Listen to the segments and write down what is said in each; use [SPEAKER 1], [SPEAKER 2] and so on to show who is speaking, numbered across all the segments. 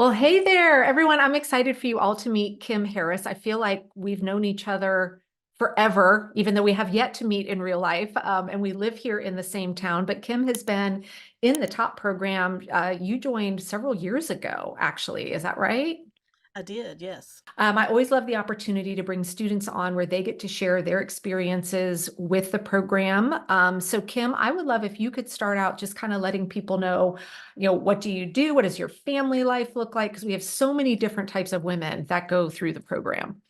[SPEAKER 1] Well, hey there, everyone. I'm excited for you all to meet Kim Harris. I feel like we've known each other forever, even though we have yet to meet in real life. And we live here in the same town. But Kim has been in the top program. You joined several years ago, actually. Is that right?
[SPEAKER 2] I did, yes.
[SPEAKER 1] I always love the opportunity to bring students on where they get to share their experiences with the program. So Kim, I would love if you could start out just kind of letting people know, what do you do? What does your family life look like? Because we have so many different types of women that go through the program.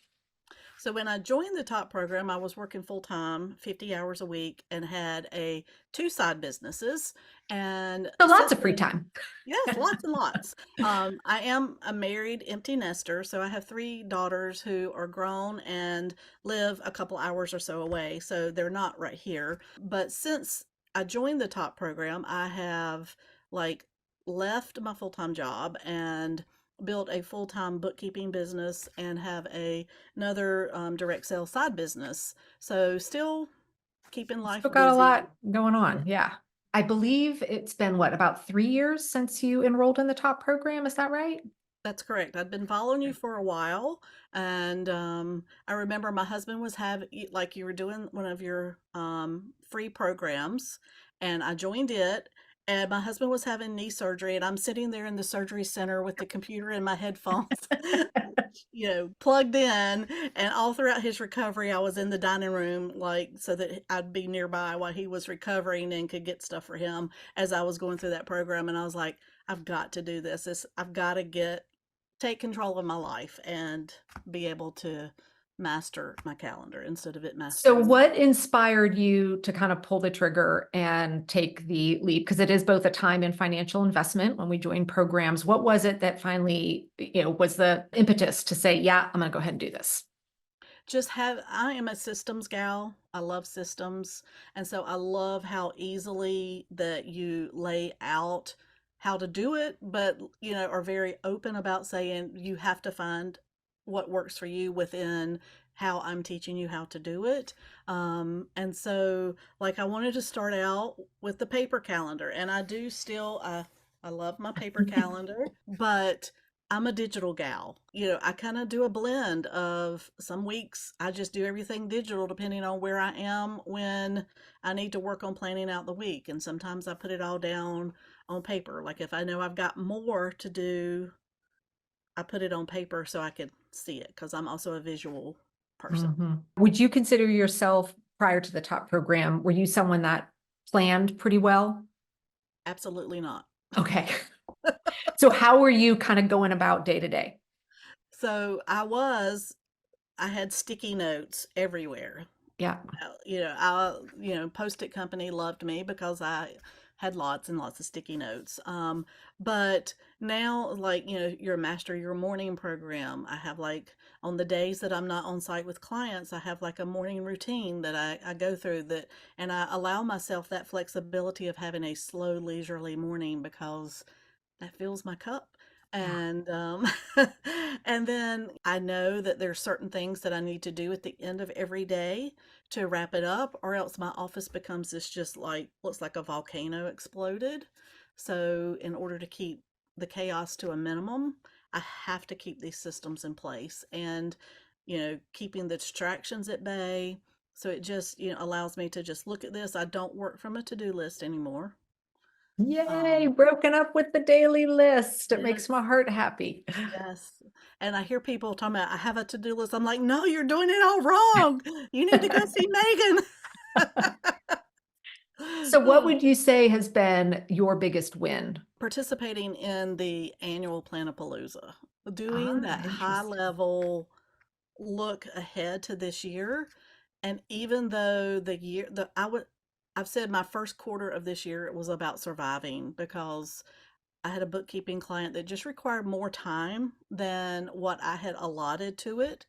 [SPEAKER 2] So when I joined the top program, I was working full time, 50 hours a week, and had a two side businesses. And
[SPEAKER 1] So lots
[SPEAKER 2] since
[SPEAKER 1] of free
[SPEAKER 2] then,
[SPEAKER 1] time.
[SPEAKER 2] yes, lots and lots. I am a married empty nester, so I have three daughters who are grown and live a couple hours or so away, so they're not right here. But since I joined the top program, I have like left my full time job and built a full time bookkeeping business and have another direct sales side business. So still keeping life
[SPEAKER 1] Still got a
[SPEAKER 2] busy.
[SPEAKER 1] lot going
[SPEAKER 2] Yeah.
[SPEAKER 1] on. Yeah. I believe it's been what, about 3 years since you enrolled in the top program. Is that right?
[SPEAKER 2] That's correct. I'd been following you for a while, and I remember my husband was like you were doing one of your free programs, and I joined it. And my husband was having knee surgery, and I'm sitting there in the surgery center with the computer and my headphones, plugged in. And all throughout his recovery, I was in the dining room, like so that I'd be nearby while he was recovering and could get stuff for him as I was going through that program. And I was like, I've got to do this. I've got to take control of my life and be able to master my calendar instead of it
[SPEAKER 1] So
[SPEAKER 2] mastering me.
[SPEAKER 1] what inspired you to kind of pull the trigger and take the leap? Because it is both a time and financial investment when we join programs. What was it that finally, was the impetus to say, yeah, I'm going to go ahead and do this?
[SPEAKER 2] I am a systems gal. I love systems. And so I love how easily that you lay out how to do it, but are very open about saying you have to find what works for you within how I'm teaching you how to do it. And so like I wanted to start out with the paper calendar, and I do still I love my paper calendar, but I'm a digital gal. I kind of do a blend of some weeks I just do everything digital depending on where I am when I need to work on planning out the week. And sometimes I put it all down on paper. Like if I know I've got more to do, I put it on paper so I can see it because I'm also a visual person.
[SPEAKER 1] Would you consider yourself prior to the top program, were you someone that planned pretty well?
[SPEAKER 2] Absolutely not.
[SPEAKER 1] Okay. So how were you kind of going about day to day?
[SPEAKER 2] So I had sticky notes everywhere.
[SPEAKER 1] Yeah.
[SPEAKER 2] Post-it company loved me because I had lots and lots of sticky notes. But now, like, you're a master your morning program. I have like on the days that I'm not on site with clients, I have like a morning routine that I go through and I allow myself that flexibility of having a slow, leisurely morning because that fills my cup.
[SPEAKER 1] Yeah.
[SPEAKER 2] And and then I know that there's certain things that I need to do at the end of every day to wrap it up, or else my office becomes this just like looks like a volcano exploded. So in order to keep the chaos to a minimum, I have to keep these systems in place and keeping the distractions at bay. So it just allows me to just look at this. I don't work from a to-do list anymore.
[SPEAKER 1] Yay,
[SPEAKER 2] um
[SPEAKER 1] broken up with the daily list. It makes my
[SPEAKER 2] yes.
[SPEAKER 1] heart happy.
[SPEAKER 2] Yes. And I hear people talking about, I have a to-do list. I'm like, no, you're doing it all wrong. You need to go see Megan.
[SPEAKER 1] So what would you say has been your biggest win?
[SPEAKER 2] Participating in the annual Planapalooza, doing
[SPEAKER 1] Ah,
[SPEAKER 2] that high
[SPEAKER 1] interesting.
[SPEAKER 2] level look ahead to this year. And even though I've said my first quarter of this year, it was about surviving because I had a bookkeeping client that just required more time than what I had allotted to it.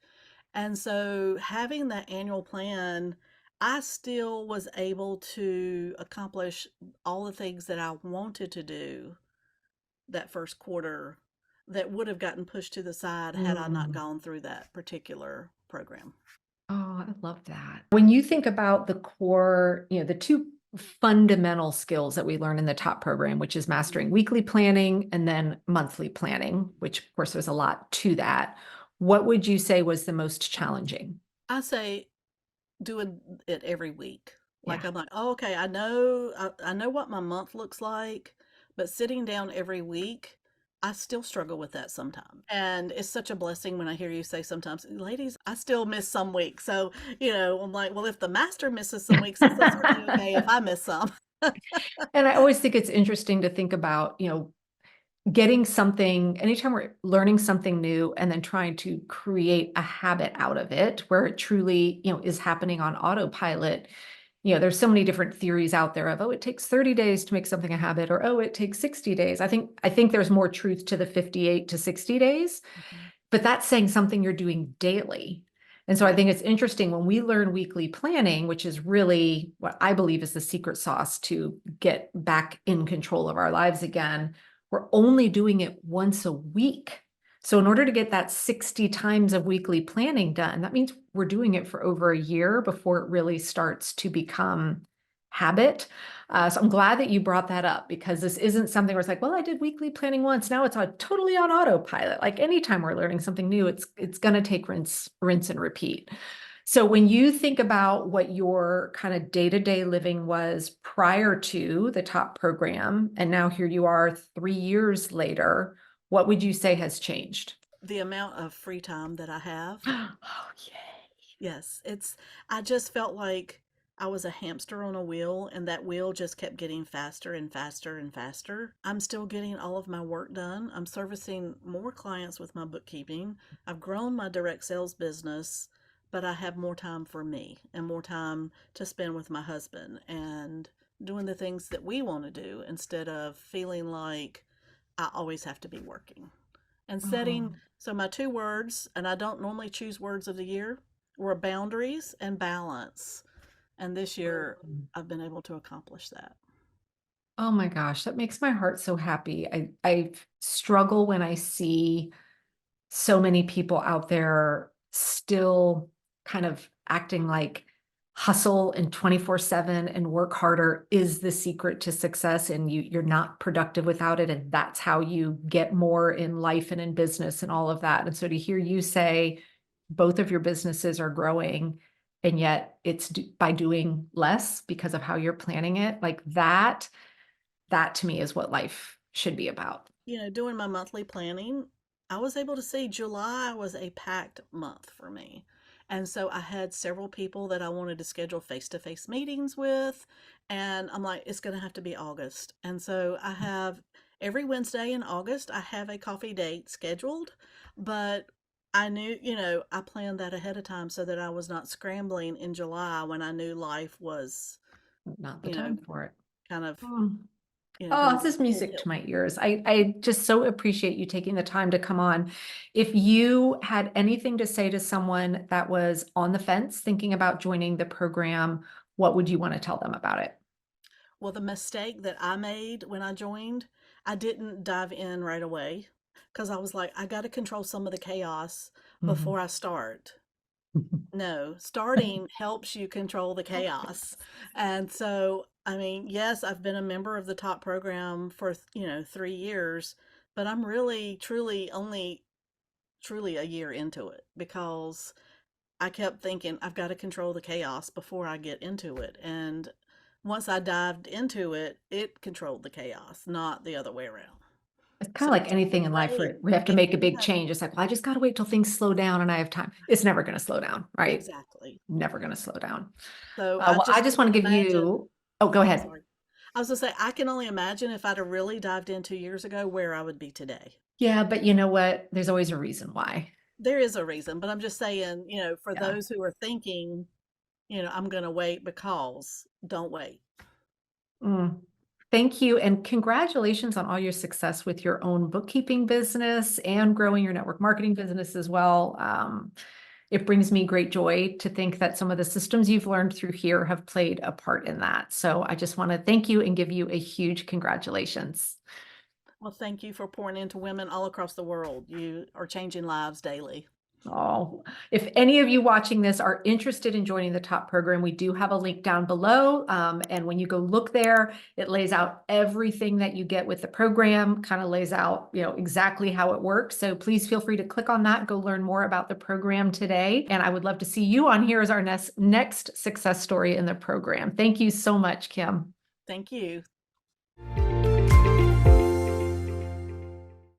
[SPEAKER 2] And so having that annual plan, I still was able to accomplish all the things that I wanted to do that first quarter that would have gotten pushed to the side had I not
[SPEAKER 1] Mm.
[SPEAKER 2] gone through that particular program.
[SPEAKER 1] Oh, I love that. When you think about the core, the two fundamental skills that we learn in the top program, which is mastering weekly planning and then monthly planning, which of course there's a lot to that. What would you say was the most challenging?
[SPEAKER 2] I say doing it every week.
[SPEAKER 1] Yeah.
[SPEAKER 2] Like I'm like, oh, okay, I know what my month looks like, but sitting down every week, I still struggle with that sometimes. And it's such a blessing when I hear you say sometimes, ladies, I still miss some weeks. So, I'm like, well, if the master misses some weeks, it's certainly okay if I miss some.
[SPEAKER 1] And I always think it's interesting to think about, getting something, anytime we're learning something new and then trying to create a habit out of it where it truly, is happening on autopilot. There's so many different theories out there of, oh, it takes 30 days to make something a habit, or oh, it takes 60 days. I think there's more truth to the 58 to 60 days,
[SPEAKER 2] Mhm.
[SPEAKER 1] but that's saying something you're doing daily. And so I
[SPEAKER 2] Right.
[SPEAKER 1] think it's interesting when we learn weekly planning, which is really what I believe is the secret sauce to get back in control of our lives again. We're only doing it once a week. So in order to get that 60 times of weekly planning done, that means we're doing it for over a year before it really starts to become habit. So I'm glad that you brought that up, because this isn't something where it's like, well, I did weekly planning once. Now it's totally on autopilot. Like anytime we're learning something new, it's going to take rinse and repeat. So when you think about what your kind of day-to-day living was prior to the top program, and now here you are 3 years later, what would you say has changed?
[SPEAKER 2] The amount of free time that I have.
[SPEAKER 1] Oh, yay.
[SPEAKER 2] Yes, I just felt like I was a hamster on a wheel, and that wheel just kept getting faster and faster and faster. I'm still getting all of my work done. I'm servicing more clients with my bookkeeping. I've grown my direct sales business, but I have more time for me and more time to spend with my husband and doing the things that we want to do instead of feeling like I always have to be working. And
[SPEAKER 1] Oh,
[SPEAKER 2] setting, so my two words, and I don't normally choose words of the year, were boundaries and balance. And this year
[SPEAKER 1] mm.
[SPEAKER 2] I've been able to accomplish that.
[SPEAKER 1] Oh my gosh, that makes my heart so happy. I struggle when I see so many people out there still kind of acting like hustle and 24/7 and work harder is the secret to success, and you're not productive without it, and that's how you get more in life and in business and all of that. And so to hear you say both of your businesses are growing, and yet it's by doing less because of how you're planning it, like that to me is what life should be about.
[SPEAKER 2] Doing my monthly planning, I was able to see July was a packed month for me. And so I had several people that I wanted to schedule face to face meetings with. And I'm like, it's going to have to be August. And so I have every Wednesday in August, I have a coffee date scheduled. But I knew, I planned that ahead of time so that I was not scrambling in July when I knew life was,
[SPEAKER 1] Not the
[SPEAKER 2] you know,
[SPEAKER 1] time for it.
[SPEAKER 2] kind of,
[SPEAKER 1] Mm.
[SPEAKER 2] going
[SPEAKER 1] Oh,
[SPEAKER 2] to
[SPEAKER 1] this
[SPEAKER 2] be
[SPEAKER 1] is
[SPEAKER 2] full
[SPEAKER 1] music to
[SPEAKER 2] tilt.
[SPEAKER 1] my ears. I just so appreciate you taking the time to come on. If you had anything to say to someone that was on the fence thinking about joining the program, what would you want to tell them about it?
[SPEAKER 2] Well, the mistake that I made when I joined, I didn't dive in right away because I was like, I got to control some of the chaos
[SPEAKER 1] Mhm.
[SPEAKER 2] before I start. No, starting helps you control the chaos. And so, I mean, yes, I've been a member of the top program for, 3 years, but I'm really, truly only truly a year into it because I kept thinking I've got to control the chaos before I get into it. And once I dived into it, it controlled the chaos, not the other way around.
[SPEAKER 1] It's kind
[SPEAKER 2] So
[SPEAKER 1] of like
[SPEAKER 2] just be
[SPEAKER 1] anything in life
[SPEAKER 2] ready.
[SPEAKER 1] where we have to
[SPEAKER 2] If
[SPEAKER 1] make a
[SPEAKER 2] you
[SPEAKER 1] big
[SPEAKER 2] have
[SPEAKER 1] change. It's like, well, I just got to wait till things slow down and I have time. It's never going to slow down, right?
[SPEAKER 2] exactly.
[SPEAKER 1] Never going to slow down.
[SPEAKER 2] So I
[SPEAKER 1] Well, I
[SPEAKER 2] just
[SPEAKER 1] just want
[SPEAKER 2] couldn't
[SPEAKER 1] to give
[SPEAKER 2] imagine.
[SPEAKER 1] you, oh, go
[SPEAKER 2] I'm
[SPEAKER 1] ahead.
[SPEAKER 2] sorry. I was gonna say I can only imagine if I'd have really dived in 2 years ago where I would be today.
[SPEAKER 1] Yeah, but you know what? There's always a reason why.
[SPEAKER 2] There is a reason, but I'm just saying, for
[SPEAKER 1] Yeah.
[SPEAKER 2] those who are thinking, I'm gonna wait because don't wait.
[SPEAKER 1] Mm. Thank you. And congratulations on all your success with your own bookkeeping business and growing your network marketing business as well. It brings me great joy to think that some of the systems you've learned through here have played a part in that. So I just want to thank you and give you a huge congratulations.
[SPEAKER 2] Well, thank you for pouring into women all across the world. You are changing lives daily.
[SPEAKER 1] Oh, if any of you watching this are interested in joining the top program, we do have a link down below. And when you go look there, it lays out everything that you get with the program, kind of lays out, exactly how it works. So please feel free to click on that, go learn more about the program today. And I would love to see you on here as our next success story in the program. Thank you so much, Kim.
[SPEAKER 2] Thank you.